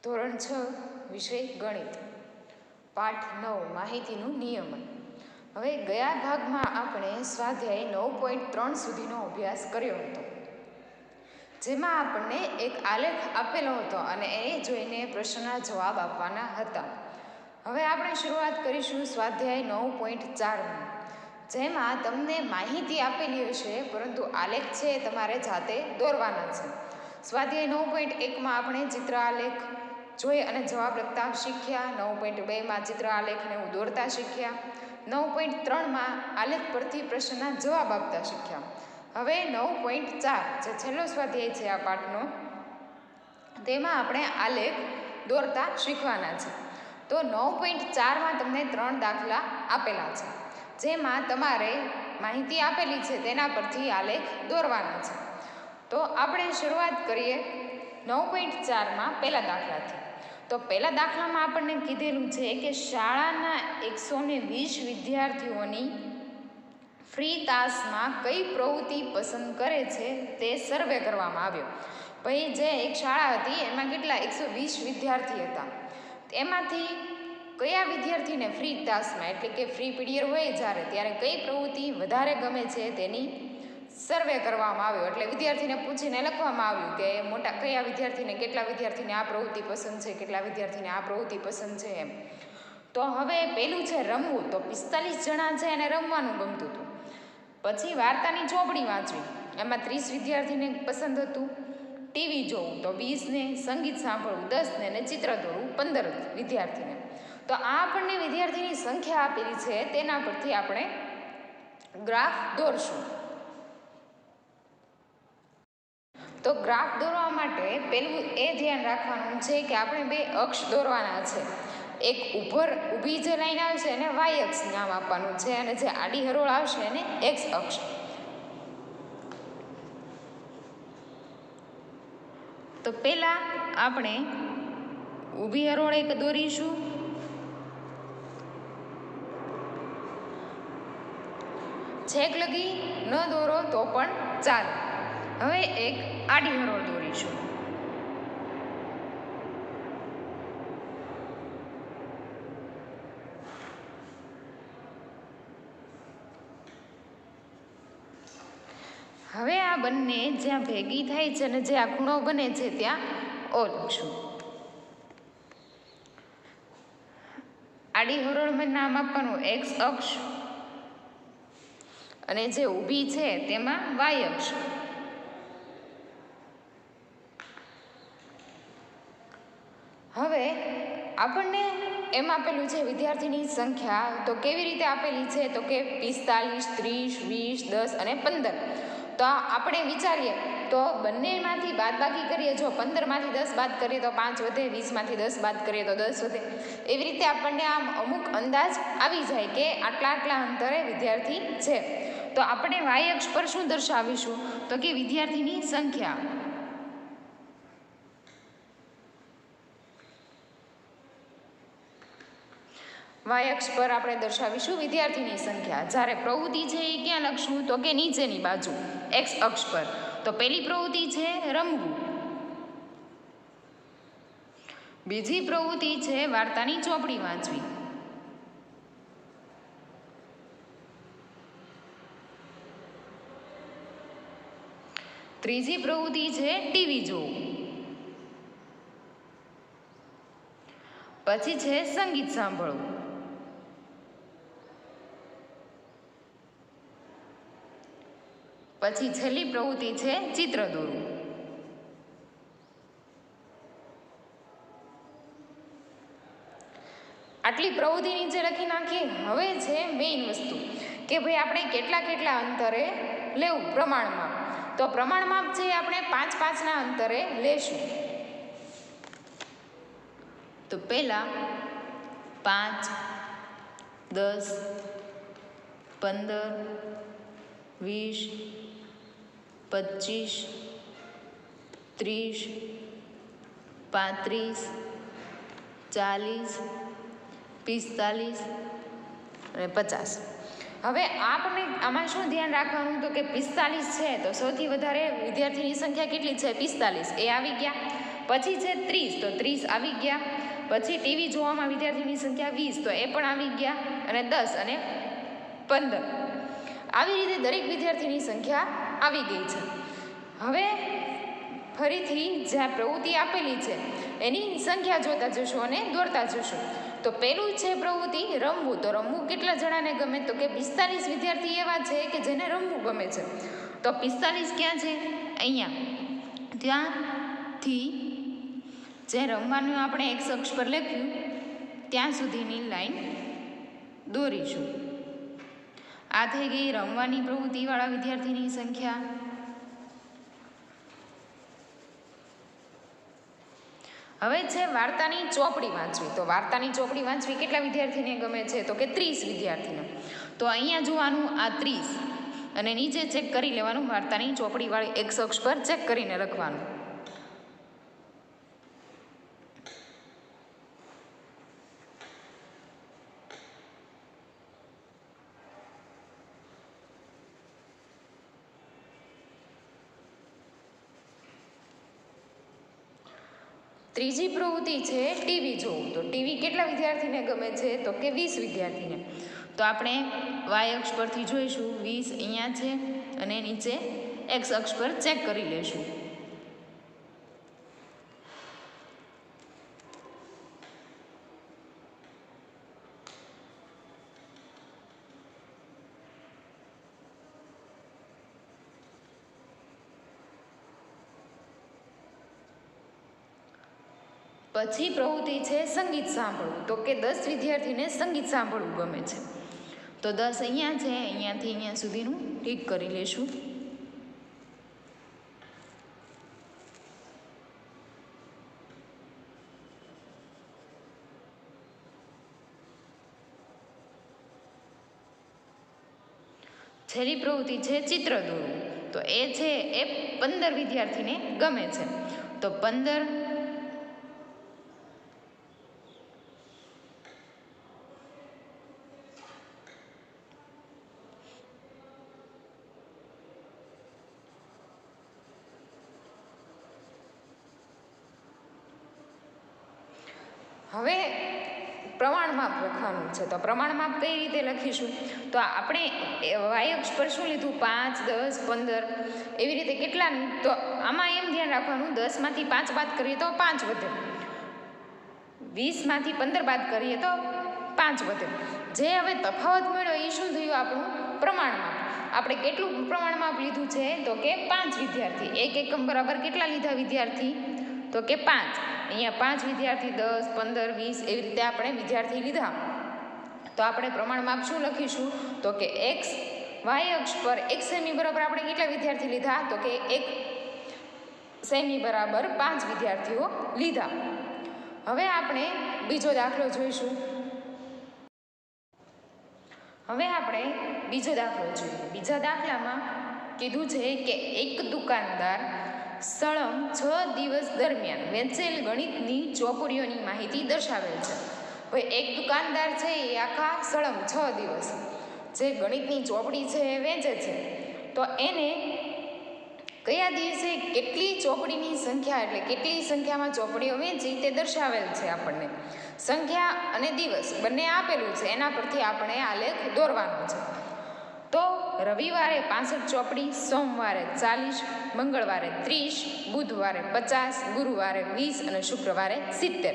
ધોરણ 6 વિષય ગણિત પાઠ 9 માહિતીનું નિયમન. હવે ગયા ભાગમાં આપણે સ્વાધ્યાય 9.3 સુધીનો અભ્યાસ કર્યો હતો, જેમાં આપણને એક આલેખ આપેલો હતો અને એ જોઈને પ્રશ્નના જવાબ આપવાના હતા. હવે આપણે શરૂઆત કરીશું સ્વાધ્યાય 9.4ની, જેમાં તમને માહિતી આપેલી હશે પરંતુ આલેખ છે એ તમારે જાતે દોરવાના છે. સ્વાધ્યાય 9.1માં આપણે ચિત્ર આલેખ જોઈ અને જવાબ લખતા શીખ્યા. 9.2માં ચિત્ર આલેખને દોરતા શીખ્યા. 9.3માં આલેખ પરથી પ્રશ્નના જવાબ આપતા શીખ્યા. હવે 9.4 જે છેલ્લો સ્વાધ્યાય છે આ પાઠનો, તેમાં આપણે આલેખ દોરતા શીખવાના છે. તો 9.4માં તમને 3 દાખલા આપેલા છે, જેમાં તમારે માહિતી આપેલી છે તેના પરથી આલેખ દોરવાના છે. તો આપણે શરૂઆત કરીએ 9.4માં પહેલા દાખલાથી. તો પહેલા દાખલામાં આપણને કીધેલું છે કે શાળાના 120 વિદ્યાર્થીઓની ફ્રી તાસમાં કઈ પ્રવૃત્તિ પસંદ કરે છે તે સર્વે કરવામાં આવ્યો. ભાઈ, જે એક શાળા હતી એમાં કેટલા 120 વિદ્યાર્થી હતા, એમાંથી કયા વિદ્યાર્થીને ફ્રી તાસમાં એટલે કે ફ્રી પીરિયડ હોય જ્યારે ત્યારે કઈ પ્રવૃત્તિ વધારે ગમે છે તેની સર્વે કરવામાં આવ્યો. એટલે વિદ્યાર્થીને પૂછીને લખવામાં આવ્યું કે કયા વિદ્યાર્થીને કેટલા વિદ્યાર્થીને આ પ્રવૃત્તિ પસંદ છે, કેટલા વિદ્યાર્થીને આ પ્રવૃત્તિ પસંદ છે એમ. તો હવે પેલું છે રમવું. તો 45 જણા છે એને રમવાનું ગમતું હતું. પછી વાર્તાની ચોપડી વાંચવી, એમાં 30 વિદ્યાર્થીને પસંદ હતું. ટીવી જોવું તો 20ને, સંગીત સાંભળવું 10ને અને ચિત્ર દોરવું 15 વિદ્યાર્થીને. તો આ આપણને વિદ્યાર્થીની સંખ્યા આપેલી છે, તેના પરથી આપણે ગ્રાફ દોરશું. તો ગ્રાફ દોરવા માટે પહેલું એ ધ્યાન રાખવાનું છે કે આપણે 2 અક્ષ દોરવાના છે. એક ઊભી જે લાઈન આવશે એને વાય અક્ષ નામ આપવાનું છે, અને જે આડી હરોળ આવશે એને એક્સ અક્ષ. તો પહેલા આપણે ઊભી હરોળ એક દોરીશું. છેક લગી ન દોરો તો પણ ચાલે. હવે એક આડી હરોળ દોરીશું. હવે આ બંને જ્યાં ભેગી થાય છે અને જે આ ખૂણો બને છે ત્યાં ઓ લખશું. આડી હરોળમાં નામ આપવાનું એક્સ અક્ષ, અને જે ઊભી છે તેમાં વાય અક્ષ. હવે આપણને એમ આપેલું છે વિદ્યાર્થીની સંખ્યા. તો કેવી રીતે આપેલી છે? તો કે 45, 30, 20, 10 અને 15. તો આપણે વિચારીએ તો બંનેમાંથી બાદબાકી કરીએ. જો 15માંથી 10 બાદ કરીએ તો 5 વધે, 20માંથી 10 બાદ કરીએ તો 10 વધે. એવી રીતે આપણને આમ અમુક અંદાજ આવી જાય કે આટલા અંતરે વિદ્યાર્થી છે. તો આપણે વાય અક્ષ પર શું દર્શાવીશું? તો કે વિદ્યાર્થીની સંખ્યા. વાય અક્ષ પર આપણે દર્શાવીશું વિદ્યાર્થીની સંખ્યા. જ્યારે પ્રવૃત્તિ છે એ ક્યાં લખશું? તો કે નીચેની બાજુ એક્સ અક્ષ પર. તો પહેલી પ્રવૃત્તિ છે રમવું, બીજી પ્રવૃત્તિ છે વાર્તાની ચોપડી વાંચવી, ત્રીજી પ્રવૃત્તિ છે ટીવી જોવું, પછી છે સંગીત સાંભળવું, પછી છેલ્લી પ્રવૃત્તિ છે ચિત્ર દોરવું. આટલી પ્રવૃત્તિ નીચે લખી નાખીએ. હવે છે મેઇન વસ્તુ કે ભાઈ આપણે કેટલા અંતરે લેવું પ્રમાણમાં. તો પ્રમાણમાં છે આપણે 5-5ના અંતરે લેશું. તો પહેલા 5, 10, 15, 20, 25, 30, 35, 40, 45 અને 50. હવે આપણે આમાં શું ધ્યાન રાખવાનું? તો કે 45 છે તો સૌથી વધારે વિદ્યાર્થીની સંખ્યા કેટલી છે? 45. એ આવી ગયા. પછી છે 30, તો 30 આવી ગયા. પછી ટીવી જોવામાં વિદ્યાર્થીની સંખ્યા 20, તો એ પણ આવી ગયા. અને 10 અને 15 આવી રીતે દરેક વિદ્યાર્થીની સંખ્યા આવી ગઈ છે. હવે ફરીથી જ્યાં પ્રવૃત્તિ આપેલી છે એની સંખ્યા જોતા જશું અને દોરતા જશું. તો પહેલું છે પ્રવૃત્તિ રમવું. તો રમવું કેટલા જણાને ગમે? તો કે 45 વિદ્યાર્થી એવા છે કે જેને રમવું ગમે છે. તો 45 ક્યાં છે? અહીંયા. ત્યાંથી જે રમવાનું આપણે એક અક્ષ પર લખ્યું ત્યાં સુધીની લાઈન દોરીશું. આ થઈ ગઈ રમવાની પ્રવૃત્તિવાળા વિદ્યાર્થીની સંખ્યા. હવે છે વાર્તાની ચોપડી વાંચવી. તો વાર્તાની ચોપડી વાંચવી કેટલા વિદ્યાર્થીને ગમે છે? તો કે 30 વિદ્યાર્થીને. તો અહીંયા જોવાનું આ 30 અને નીચે ચેક કરી લેવાનું વાર્તાની ચોપડીવાળી એક અક્ષ પર ચેક કરીને લખવાનું. ત્રીજી પ્રવૃત્તિ છે ટીવી જોવું. તો ટીવી કેટલા વિદ્યાર્થીને ગમે છે? તો કે 20 વિદ્યાર્થીને. તો આપણે વાય અક્ષ પરથી જોઈશું 20 અહીંયા છે અને નીચે એક્સ અક્ષ પર ચેક કરી લેશું. પછી પ્રવૃત્તિ છે સંગીત સાંભળવું. તો કે 10 વિદ્યાર્થીને સંગીત સાંભળવું ગમે છે. તો 10 અહીંયા છે, અહીંયાથી અહીંયા સુધીનું ઠીક કરી લેશું. છેલ્લી પ્રવૃત્તિ છે ચિત્ર દોરવું. તો એ છે એ 15 વિદ્યાર્થીને ગમે છે. તો 15 હવે પ્રમાણમાપ લખવાનું છે. તો પ્રમાણમાપ કઈ રીતે લખીશું? તો આપણે વાય અક્ષ પર શું લીધું? 5, 10, 15 એવી રીતે કેટલાનું? તો આમાં એમ ધ્યાન રાખવાનું 10માંથી 5 બાદ કરીએ તો 5 વધે, 20માંથી 15 બાદ કરીએ તો 5 વધે. જે હવે તફાવત મળ્યો એ શું થયું? આપણું પ્રમાણમાપ. આપણે કેટલું પ્રમાણમાપ લીધું છે? તો કે 5 વિદ્યાર્થી. એક એકમ બરાબર કેટલા લીધા વિદ્યાર્થી? તો કે 5. અહીંયા 5 વિદ્યાર્થી, 10, 15, 20 એવી રીતે આપણે વિદ્યાર્થી લીધા. તો આપણે પ્રમાણમાપ શું લખીશું? તો કે એક્સ વાય અક્ષ પર 1 સેમી બરાબર આપણે કેટલા વિદ્યાર્થી લીધા? તો કે 1 સેમી બરાબર 5 વિદ્યાર્થીઓ લીધા. હવે આપણે બીજો દાખલો જોઈશું. હવે આપણે બીજો દાખલો જોઈએ. બીજા દાખલામાં કીધું છે કે એક દુકાનદાર સળંગ 6 દિવસ દરમિયાન વેચેલ ગણિતની ચોપડીઓની માહિતી દર્શાવેલ છે. હવે એક દુકાનદાર છે એ આખા સળંગ 6 દિવસ જે ગણિતની ચોપડી છે એ વેચે છે. તો એને કયા દિવસે કેટલી ચોપડીની સંખ્યા એટલે કેટલી સંખ્યામાં ચોપડીઓ વેચી તે દર્શાવેલ છે. આપણને સંખ્યા અને દિવસ બંને આપેલું છે. એના પરથી આપણે આલેખ દોરવાનો છે. તો રવિવારે 65 ચોપડી, સોમવારે 40, મંગળવારે 30, બુધવારે 50, ગુરુવારે 20 અને શુક્રવારે 70.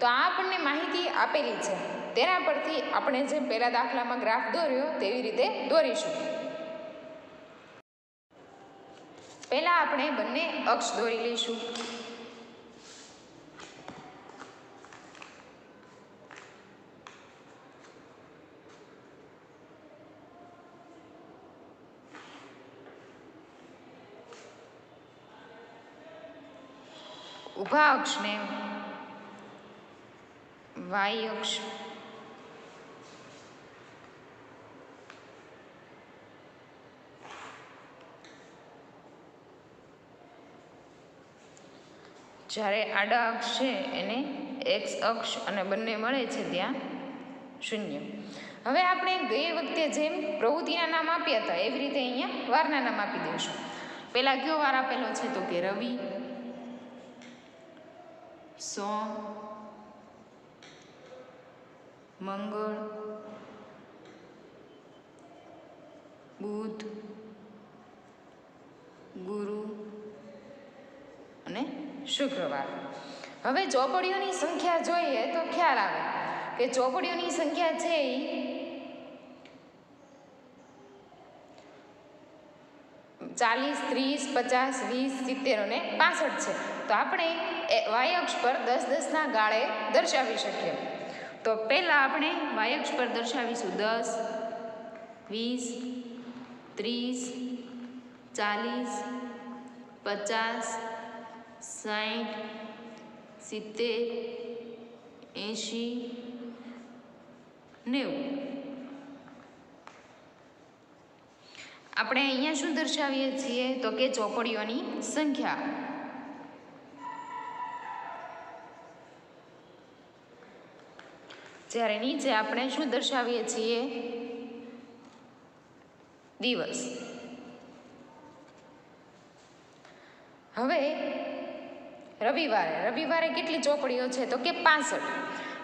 તો આ આપણને માહિતી આપેલી છે. તેના પરથી આપણે જે પહેલા દાખલામાં ગ્રાફ દોર્યો તેવી રીતે દોરીશું. પહેલા આપણે બંને અક્ષ દોરી લઈશું. ઊભા અક્ષને વાય અક્ષ, જ્યારે આડા અક્ષ છે એને એક્સ અક્ષ અને બંને મળે છે ત્યાં 0. હવે આપણે ગઈ વખતે જેમ પ્રવૃત્તિના નામ આપ્યા હતા એવી રીતે અહીંયા વારના નામ આપી દઈશું. પહેલા કયો વાર આપેલો છે? તો કે રવિ, સોમ, મંગળ, બુધ, ગુરુ અને શુક્રવાર. હવે ચોપડીઓની સંખ્યા જોઈએ તો ખ્યાલ આવે કે ચોપડીઓની સંખ્યા છે એ 40, 30, 50, 20, 70 અને 65 છે. તો આપણે વાય અક્ષ પર 10 ના ગાળે દર્શાવી શકીએ. તો પહેલાં આપણે વાય અક્ષ પર દર્શાવીશું 10, 20, 30, 40, 50, 60, 70, 80, 90. આપણે અહીંયા શું દર્શાવીએ છીએ તો કે ચોપડીઓની સંખ્યા. જ્યારે નીચે આપણે શું દર્શાવીએ છીએ દિવસ. હવે રવિવારે કેટલી ચોપડીઓ છે તો કે 65.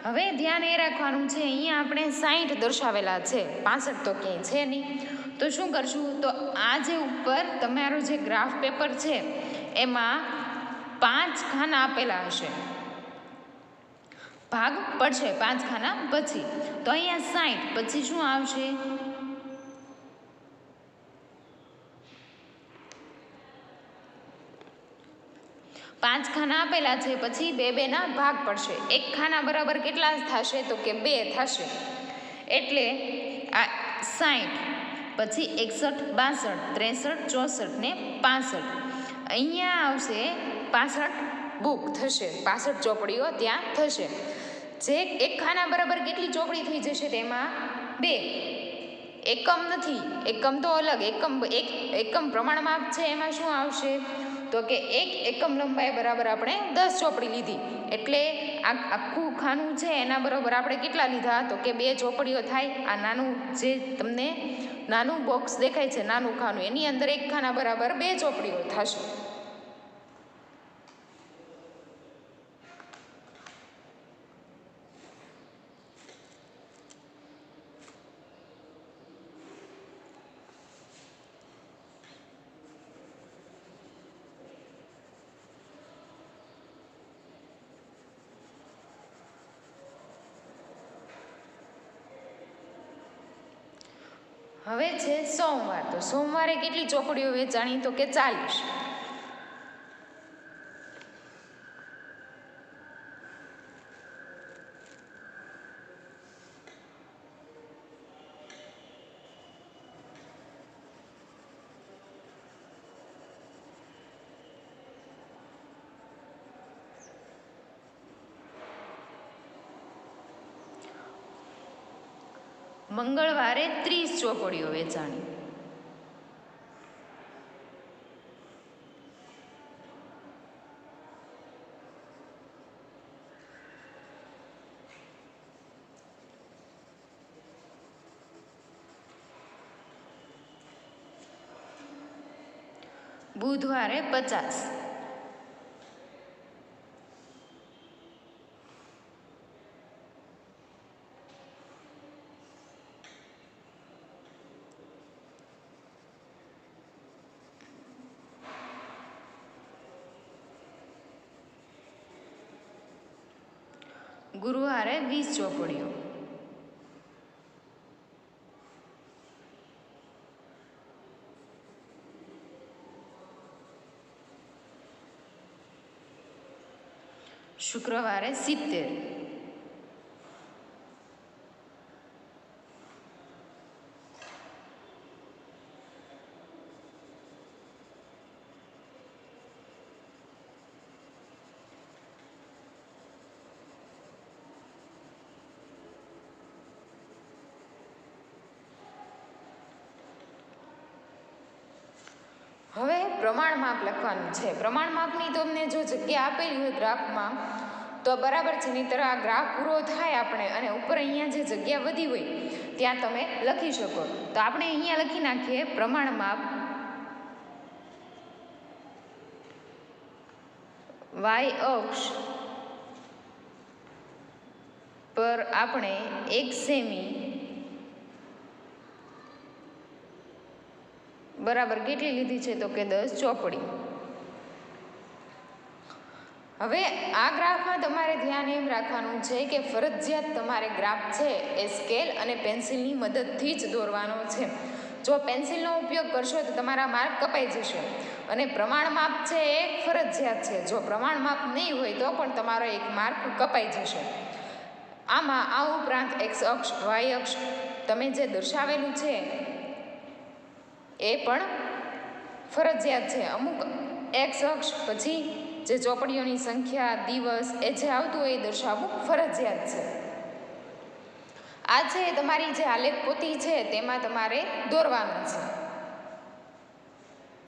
હવે ધ્યાન એ રાખવાનું છે અહીંયા આપણે 60 દર્શાવેલા છે, 65 તો ક્યાંય છે નહીં. તો શું કરશું તો આ જે ઉપર તમારો જે ગ્રાફ પેપર છે એમાં 5 ખાના આપેલા હશે, ભાગ પડશે 5 ખાના પછી. તો અહીંયા 60 પછી શું આવશે 5 ખાના આપેલા છે પછી 2 ના ભાગ પડશે. 1 ખાના બરાબર કેટલા થશે તો કે 2 થશે. એટલે આ 60 પછી 61, 62, 63, 64 ને 65. અહીંયા આવશે 65 બુક થશે, 65 ચોપડીઓ ત્યાં થશે. જે 1 ખાના બરાબર કેટલી ચોપડી થઈ જશે તેમાં 2. એકમ નથી, એકમ તો અલગ, એકમ પ્રમાણમાપ છે એમાં શું આવશે તો કે 1 એકમ લંબાઈ બરાબર આપણે 10 ચોપડી લીધી. એટલે આખું ખાનું છે એના બરાબર આપણે કેટલા લીધા તો કે 2 ચોપડીઓ થાય. આ નાનું જે તમને નાનું બોક્સ દેખાય છે, નાનું ખાનું, એની અંદર 1 ખાના બરાબર 2 ચોપડીઓ થશે. હવે છે સોમવાર. તો સોમવારે કેટલી ચોપડીઓ વેચાણી તો કે 40. મંગળવારે 30 ચોપડીઓ વેચાણી. બુધવારે 50. ગુરુવારે 20 ચોપડીઓ. શુક્રવારે 70. હવે પ્રમાણ માપ લખવાનું છે. પ્રમાણ માપની તમને જો જગ્યા આપેલી હોય ગ્રાફમાં તો બરાબર છે, નહીંતર આ ગ્રાફ પૂરો થાય આપણે અને ઉપર અહીંયા જે જગ્યા વધી હોય ત્યાં તમે લખી શકો. તો આપણે અહીંયા લખી નાખીએ પ્રમાણ માપ વાય અક્ષ પર આપણે 1 સેમી બરાબર કેટલી લીધી છે તો કે 10 ચોપડી. હવે આ ગ્રાફમાં તમારે ધ્યાન એમ રાખવાનું છે કે ફરજિયાત તમારે ગ્રાફ છે એ સ્કેલ અને પેન્સિલની મદદથી જ દોરવાનો છે. જો પેન્સિલનો ઉપયોગ કરશો તો તમારા માર્ક કપાઈ જશે અને પ્રમાણ માપ છે એ ફરજિયાત છે. જો પ્રમાણ માપ નહીં હોય તો પણ તમારો એક માર્ક કપાઈ જશે. આમાં આ ઉપરાંત એક્સ અક્ષ વાય અક્ષ તમે જે દર્શાવેલું છે એ પણ ફરજિયાત છે. અમુક એક્સ અક્ષ પછી જે ચોપડીઓની સંખ્યા દિવસ એ જે આવતું હોય એ દર્શાવવું ફરજિયાત છે. આ છે તમારી જે આલેખ પોથી છે તેમાં તમારે દોરવાનું છે.